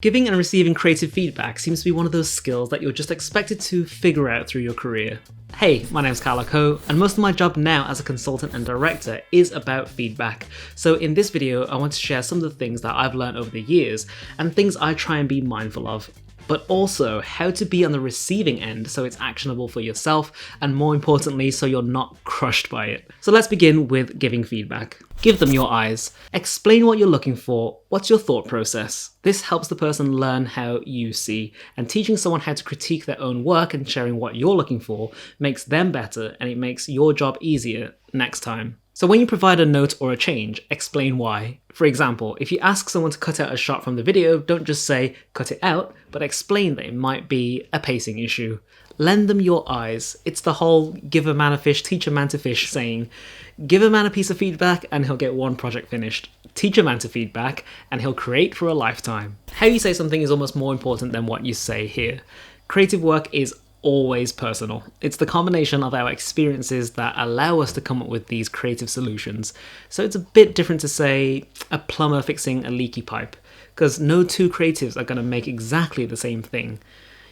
Giving and receiving creative feedback seems to be one of those skills that you're just expected to figure out through your career. Hey, my name's Ka-Lok, and most of my job now as a consultant and director is about feedback. So in this video, I want to share some of the things that I've learned over the years and things I try and be mindful of, but also how to be on the receiving end so it's actionable for yourself, and more importantly, so you're not crushed by it. So let's begin with giving feedback. Give them your eyes. Explain what you're looking for. What's your thought process? This helps the person learn how you see, and teaching someone how to critique their own work and sharing what you're looking for makes them better, and it makes your job easier next time. So when you provide a note or a change, explain why. For example, if you ask someone to cut out a shot from the video, don't just say, cut it out, but explain that it might be a pacing issue. Lend them your eyes. It's the whole give a man a fish, teach a man to fish saying. Give a man a piece of feedback and he'll get one project finished. Teach a man to feedback and he'll create for a lifetime. How you say something is almost more important than what you say here. Creative work is always personal. It's the combination of our experiences that allow us to come up with these creative solutions. So it's a bit different to say a plumber fixing a leaky pipe, because no two creatives are going to make exactly the same thing.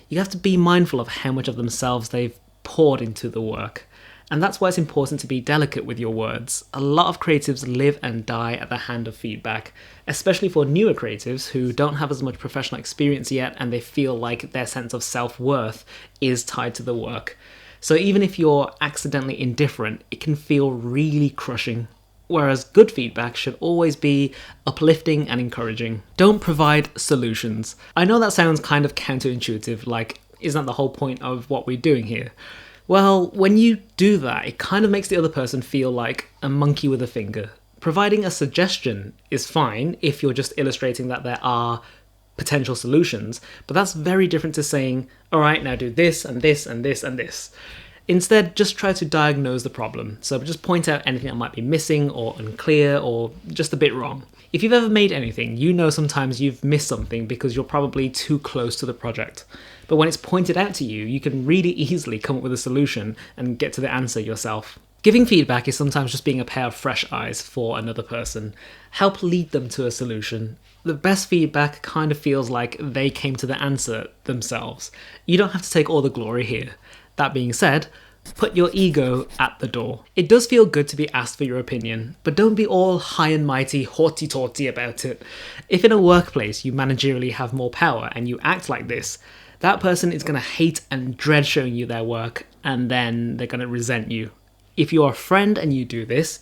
You have to be mindful of how much of themselves they've poured into the work. And that's why it's important to be delicate with your words. A lot of creatives live and die at the hand of feedback, especially for newer creatives who don't have as much professional experience yet and they feel like their sense of self-worth is tied to the work. So even if you're accidentally indifferent, it can feel really crushing. Whereas good feedback should always be uplifting and encouraging. Don't provide solutions. I know that sounds kind of counterintuitive, like, isn't that the whole point of what we're doing here? Well, when you do that, it kind of makes the other person feel like a monkey with a finger. Providing a suggestion is fine if you're just illustrating that there are potential solutions, but that's very different to saying, all right, now do this and this and this and this. Instead, just try to diagnose the problem. So just point out anything that might be missing or unclear or just a bit wrong. If you've ever made anything, you know sometimes you've missed something because you're probably too close to the project. But when it's pointed out to you, you can really easily come up with a solution and get to the answer yourself. Giving feedback is sometimes just being a pair of fresh eyes for another person. Help lead them to a solution. The best feedback kind of feels like they came to the answer themselves. You don't have to take all the glory here. That being said, put your ego at the door. It does feel good to be asked for your opinion, but don't be all high and mighty, haughty-taughty about it. If in a workplace you managerially have more power and you act like this, that person is going to hate and dread showing you their work, and then they're going to resent you. If you're a friend and you do this,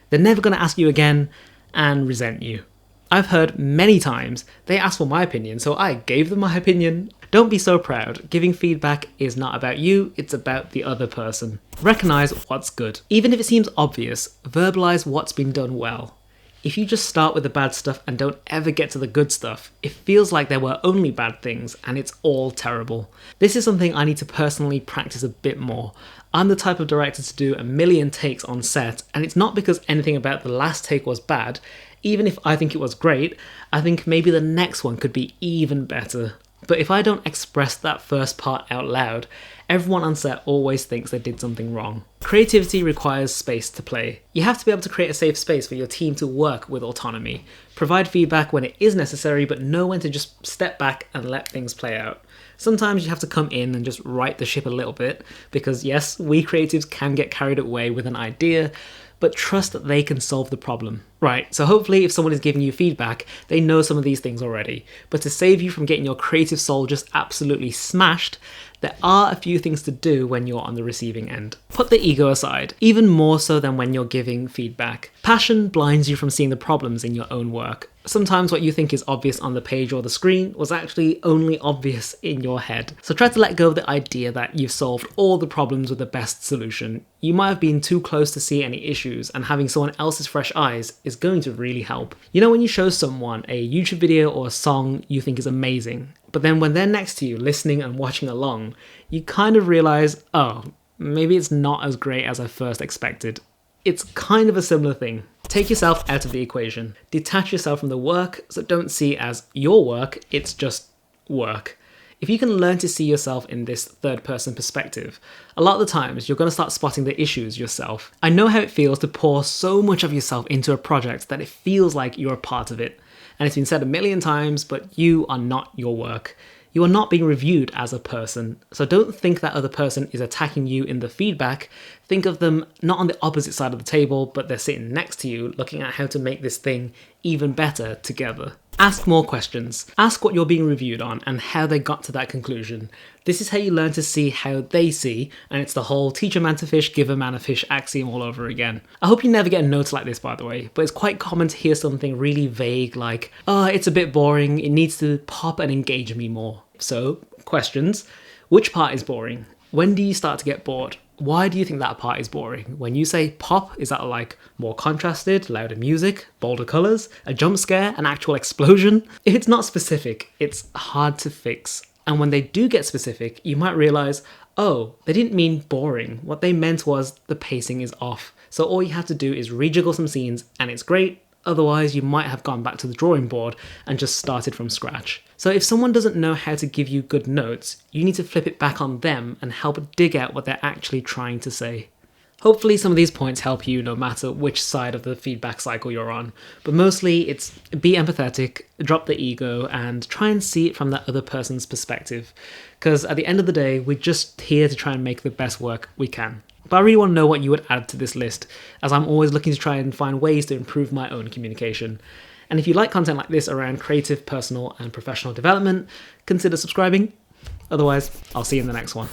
they're never going to ask you again and resent you. I've heard many times they asked for my opinion, so I gave them my opinion. Don't be so proud. Giving feedback is not about you, it's about the other person. Recognize what's good. Even if it seems obvious, verbalize what's been done well. If you just start with the bad stuff and don't ever get to the good stuff, it feels like there were only bad things and it's all terrible. This is something I need to personally practice a bit more. I'm the type of director to do a million takes on set, and it's not because anything about the last take was bad. Even if I think it was great, I think maybe the next one could be even better. But if I don't express that first part out loud, everyone on set always thinks they did something wrong. Creativity requires space to play. You have to be able to create a safe space for your team to work with autonomy. Provide feedback when it is necessary, but know when to just step back and let things play out. Sometimes you have to come in and just right the ship a little bit, because yes, we creatives can get carried away with an idea, but trust that they can solve the problem. Right, so hopefully if someone is giving you feedback, they know some of these things already. But to save you from getting your creative soul just absolutely smashed, there are a few things to do when you're on the receiving end. Put the ego aside, even more so than when you're giving feedback. Passion blinds you from seeing the problems in your own work. Sometimes what you think is obvious on the page or the screen was actually only obvious in your head. So try to let go of the idea that you've solved all the problems with the best solution. You might have been too close to see any issues, and having someone else's fresh eyes is going to really help. You know when you show someone a YouTube video or a song you think is amazing, but then when they're next to you listening and watching along, you kind of realize, oh, maybe it's not as great as I first expected. It's kind of a similar thing. Take yourself out of the equation. Detach yourself from the work, so don't see it as your work, it's just work. If you can learn to see yourself in this third-person perspective, a lot of the times you're going to start spotting the issues yourself. I know how it feels to pour so much of yourself into a project that it feels like you're a part of it. And it's been said a million times, but you are not your work. You are not being reviewed as a person. So don't think that other person is attacking you in the feedback. Think of them not on the opposite side of the table, but they're sitting next to you, looking at how to make this thing even better together. Ask more questions. Ask what you're being reviewed on and how they got to that conclusion. This is how you learn to see how they see, and it's the whole teach a man to fish, give a man a fish axiom all over again. I hope you never get notes like this, by the way, but it's quite common to hear something really vague like, oh, it's a bit boring, it needs to pop and engage me more. So, questions. Which part is boring? When do you start to get bored? Why do you think that part is boring? When you say pop, is that like more contrasted, louder music, bolder colours, a jump scare, an actual explosion? If it's not specific, it's hard to fix. And when they do get specific, you might realise, oh, they didn't mean boring. What they meant was the pacing is off. So all you have to do is rejiggle some scenes and it's great. Otherwise, you might have gone back to the drawing board and just started from scratch. So if someone doesn't know how to give you good notes, you need to flip it back on them and help dig out what they're actually trying to say. Hopefully some of these points help you no matter which side of the feedback cycle you're on, but mostly it's be empathetic, drop the ego, and try and see it from that other person's perspective. Because at the end of the day, we're just here to try and make the best work we can. But I really want to know what you would add to this list, as I'm always looking to try and find ways to improve my own communication. And if you like content like this around creative, personal, and professional development, consider subscribing. Otherwise, I'll see you in the next one.